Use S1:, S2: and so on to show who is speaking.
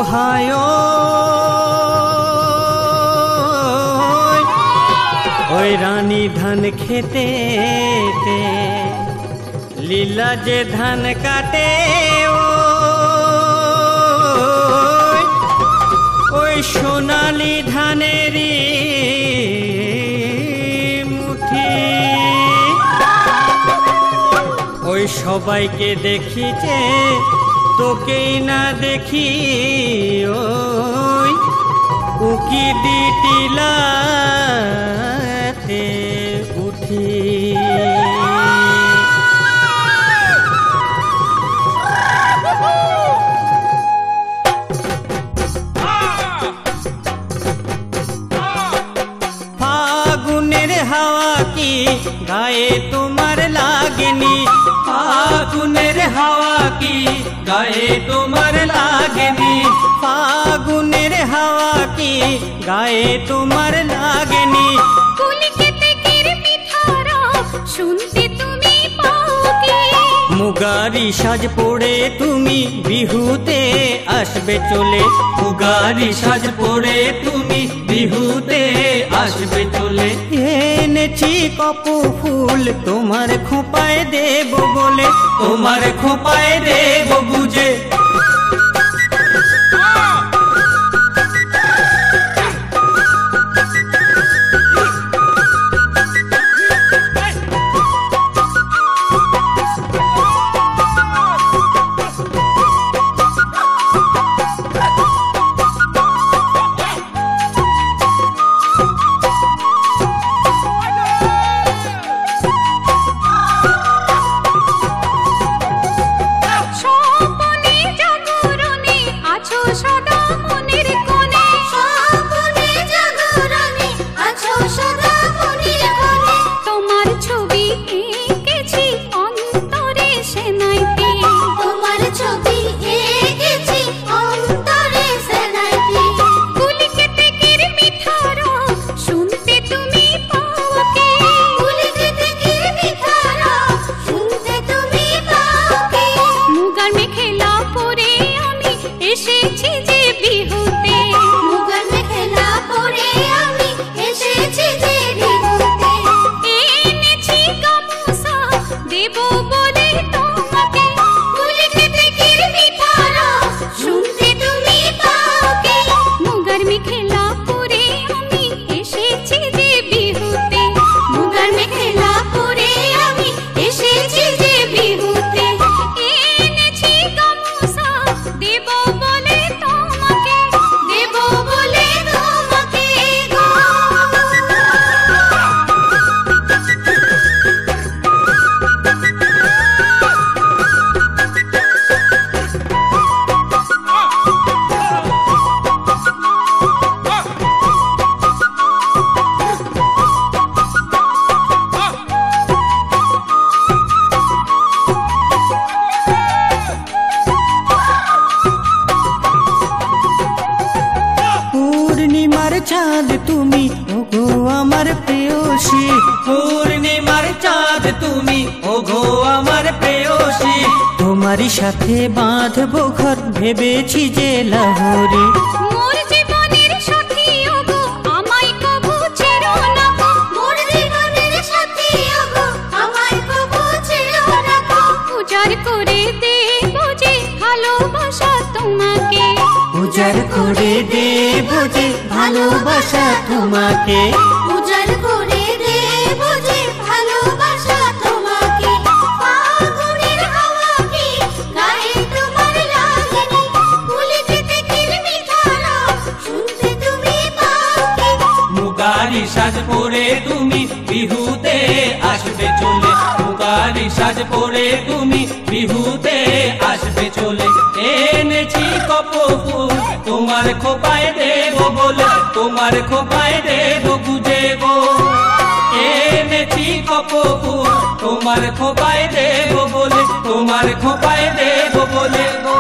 S1: হায় ওই রানী ধান খেতে লীলা যে ধান কাটে ওই সোনালি ধানেরই মুঠি ওই সবাইকে দেখিছে তোকেই না দেখি ওই উকি দিটিলাতে উঠি ফাগুনের হাওয়া কি গায়ে তোমার লাগেনি
S2: ফাগুনের হাওয়া কি গায়ে তোমার লাগেনি
S1: ফাগুনের হাওয়া কি গায়ে তোমার লাগেনি
S3: শুনতে তুমি পাও কি
S1: মুগারি সাজ পড়ে তুমি বিহুতে আসবে চলে
S2: মুগারি সাজ পড়ে তুমি বিহুতে আসবে চলে
S1: এনেছি কপু ফুল তোমার খোঁপায় দেব বলে
S2: তোমার খোঁপায় দেব বুঝে
S1: চাঁদ তুমি ওগো আমার প্রেয়সী
S2: পূর্ণিমার চাঁদ তুমি ওগো আমার প্রেয়সী
S1: তোমারই সাথে বাঁধবো ঘর ভেবেছি যে লাহোরে
S3: মোর জীবনের সাথী ওগো আমায় কবু ছেড়ো না মোর জীবনের সাথী ওগো আমায় কবু ছেড়ো না উজাড় করে দেবো যে ভালোবাসা তোমাকে
S1: উজাড় করে দেবো যে ভালোবাসা তোমাকে
S3: উজাড় করে দেবো যে ভালোবাসা তোমাকে ফাগুনের হাওয়া কি গায়ে তোমার লাগেনি ভুলে যেতে কিলমি ধারা শুনতে তুমি পাও কি
S2: মুগারি সাজ পরে তুমি বিহুতে আসবে চলে মুগারি সাজ পরে তুমি বিহুতে আসবে চলে এনেছি কপু ফুল তোমার খোপায় দেব বলে তোমার খোপায় দেব বুঝে গো এনেছি কপু ফুল তোমার খোপায় দেব বলে তোমার খোপায় দেব বলে গো।